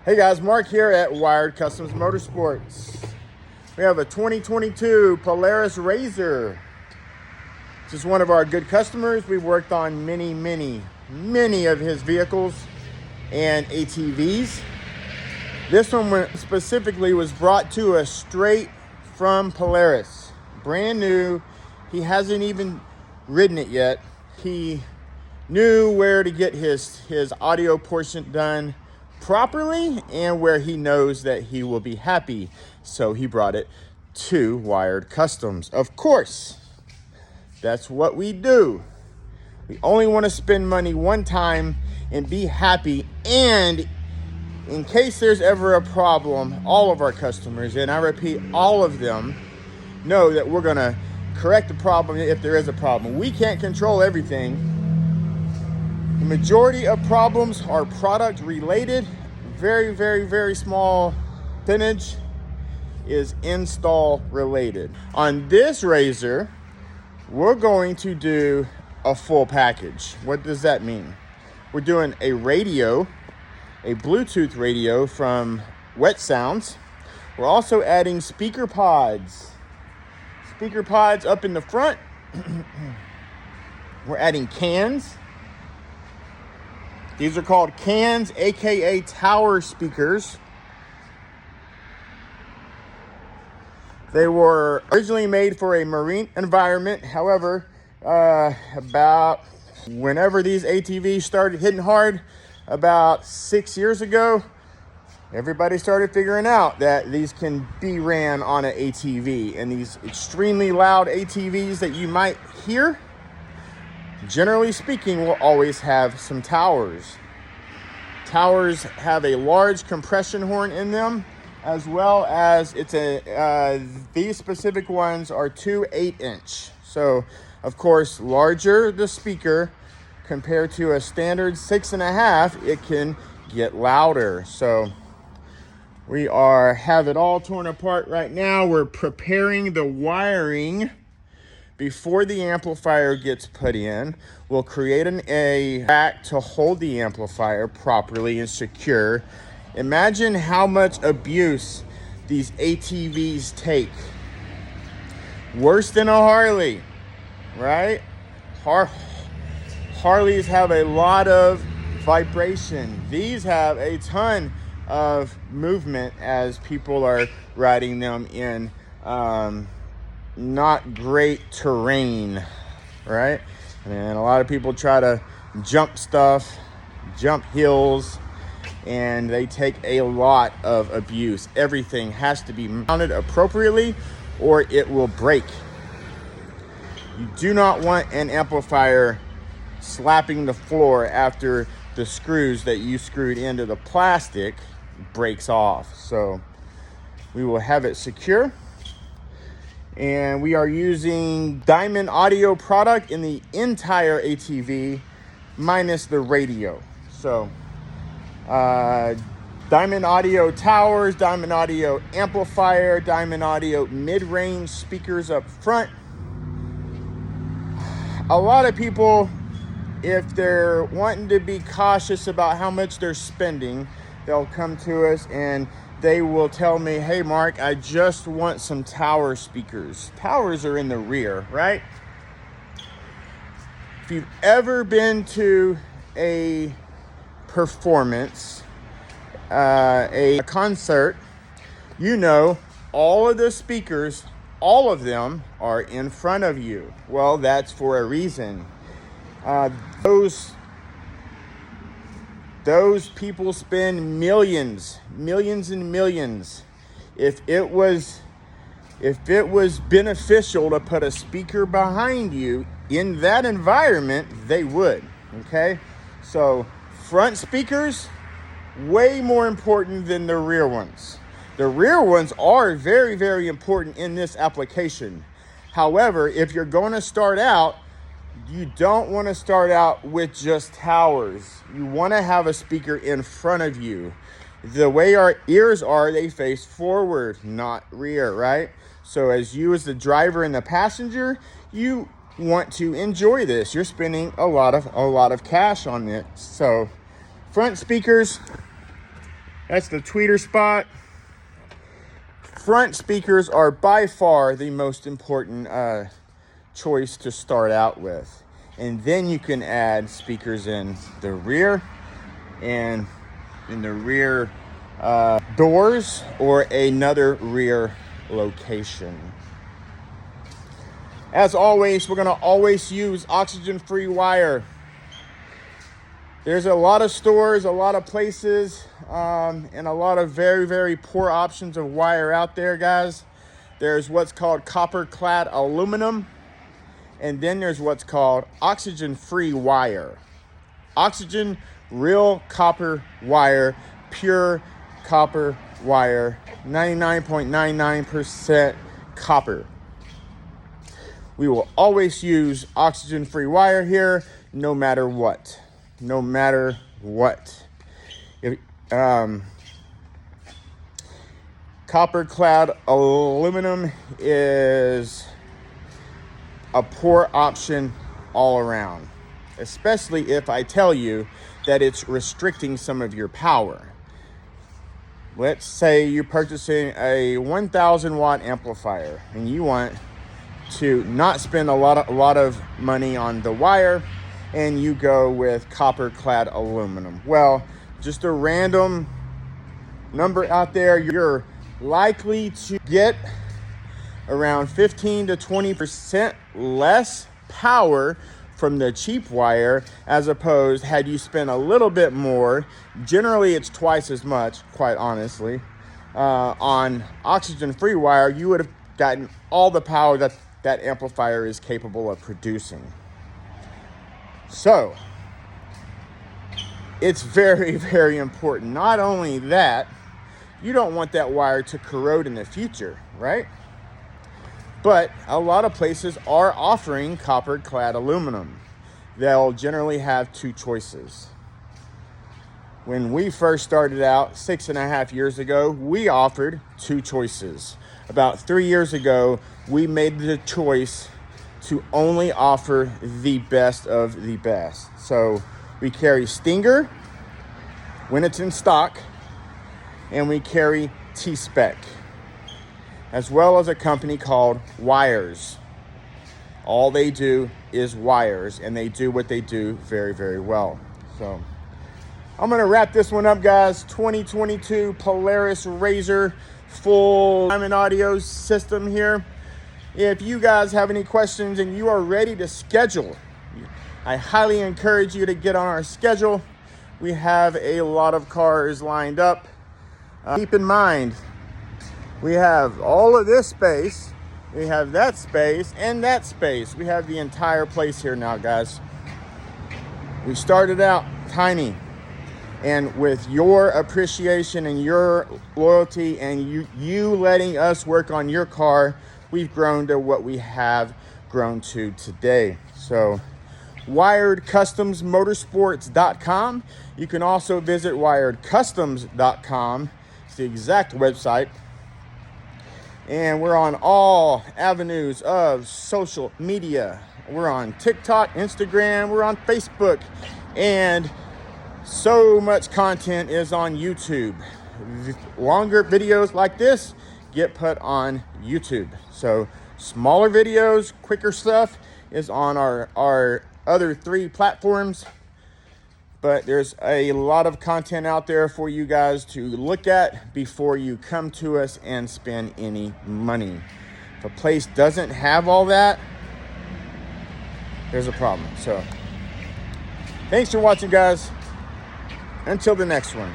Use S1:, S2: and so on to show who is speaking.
S1: Hey guys, Mark here at Wired Kustoms Motorsports. We have a 2022 Polaris RZR. This is one of our good customers. We've worked on many of his vehicles and ATVs. This one specifically was brought to us straight from Polaris. Brand new. He hasn't even ridden it yet. He knew where to get his audio portion done properly and where he knows that he will be happy. So he brought it to Wired Kustoms. Of course, that's what we do. We only want to spend money one time and be happy. And in case there's ever a problem, all of our customers, and I repeat, all of them, know that we're going to correct the problem if there is a problem. We can't control everything. The majority of problems are product related. Very small percentage is install related. On this RZR, we're going to do a full package. What does that mean? We're doing a radio, a Bluetooth radio from Wet Sounds. We're also adding speaker pods. Speaker pods up in the front. We're adding cans. These are called cans, aka tower speakers. They were originally made for a marine environment. However, about whenever these ATVs started hitting hard, about 6 years ago, everybody started figuring out that these can be ran on an ATV. And these extremely loud ATVs that you might hear, generally speaking, will always have some towers. Towers have a large compression horn in them, as well as these specific ones are 2 8-inch. So, of course, larger the speaker compared to a standard 6.5, it can get louder. So we have it all torn apart right now. We're preparing the wiring before the amplifier gets put in. We'll create a rack to hold the amplifier properly and secure. Imagine how much abuse these ATVs take. Worse than a Harley, right? Harleys have a lot of vibration. These have a ton of movement as people are riding them in not great terrain, right? And a lot of people try to jump stuff, jump hills, and they take a lot of abuse. Everything has to be mounted appropriately or it will break. You do not want an amplifier slapping the floor after the screws that you screwed into the plastic breaks off. So we will have it secure. And we are using Diamond Audio product in the entire ATV minus the radio. So Diamond Audio towers, Diamond Audio amplifier, Diamond Audio mid-range speakers up front. A lot of people, if they're wanting to be cautious about how much they're spending, they'll come to us and they will tell me, hey Mark, I just want some tower speakers. Towers are in the rear, right? If you've ever been to a performance, a concert, you know all of the speakers, all of them are in front of you. Well, that's for a reason. Those people spend millions and millions. If it was beneficial to put a speaker behind you in that environment, they would. Okay? So front speakers, way more important than the rear ones. The rear ones are very important in this application. However, if you're going to start out, you don't want to start out with just towers. You want to have a speaker in front of you. The way our ears are, they face forward, not rear, right? So as the driver and the passenger, you want to enjoy this. You're spending a lot of cash on it. So front speakers, That's the tweeter spot. Front speakers are by far the most important choice to start out with. And then you can add speakers in the rear and in the rear doors or another rear location. As always, we're going to always use oxygen-free wire. There's a lot of stores, a lot of places, and a lot of very, very poor options of wire out there, guys. There's what's called copper-clad aluminum, and then there's what's called oxygen-free wire. Oxygen, real copper wire, pure copper wire, 99.99% copper. We will always use oxygen-free wire here, no matter what. No matter what. Copper-clad aluminum is a poor option all around, especially if I tell you that it's restricting some of your power. Let's say you're purchasing a 1,000 watt amplifier and you want to not spend a lot of money on the wire, and you go with copper-clad aluminum. Well, just a random number out there, you're likely to get around 15 to 20% less power from the cheap wire, as opposed had you spent a little bit more. Generally, it's twice as much, quite honestly. On oxygen-free wire, you would have gotten all the power that amplifier is capable of producing. So, it's very, very important. Not only that, you don't want that wire to corrode in the future, right? But a lot of places are offering copper-clad aluminum. They'll generally have two choices. When we first started out 6.5 years ago, we offered two choices. About 3 years ago, we made the choice to only offer the best of the best. So we carry Stinger when it's in stock, and we carry T-Spec, as well as a company called Wires. All they do is wires, and they do what they do very, very well. So I'm gonna wrap this one up, guys. 2022 Polaris RZR full diamond audio system here. If you guys have any questions and you are ready to schedule, I highly encourage you to get on our schedule. We have a lot of cars lined up. Keep in mind, we have all of this space, we have that space, and that space. We have the entire place here now, guys. We started out tiny, and with your appreciation and your loyalty and you letting us work on your car, we've grown to what we have grown to today. So Wired Kustoms Motorsports.com. You can also visit wiredkustoms.com. It's the exact website. And we're on all avenues of social media. We're on TikTok, Instagram, we're on Facebook, and so much content is on YouTube. Longer videos like this get put on YouTube. So smaller videos, quicker stuff is on our other 3 platforms. But there's a lot of content out there for you guys to look at before you come to us and spend any money. If a place doesn't have all that, there's a problem. So thanks for watching, guys. Until the next one.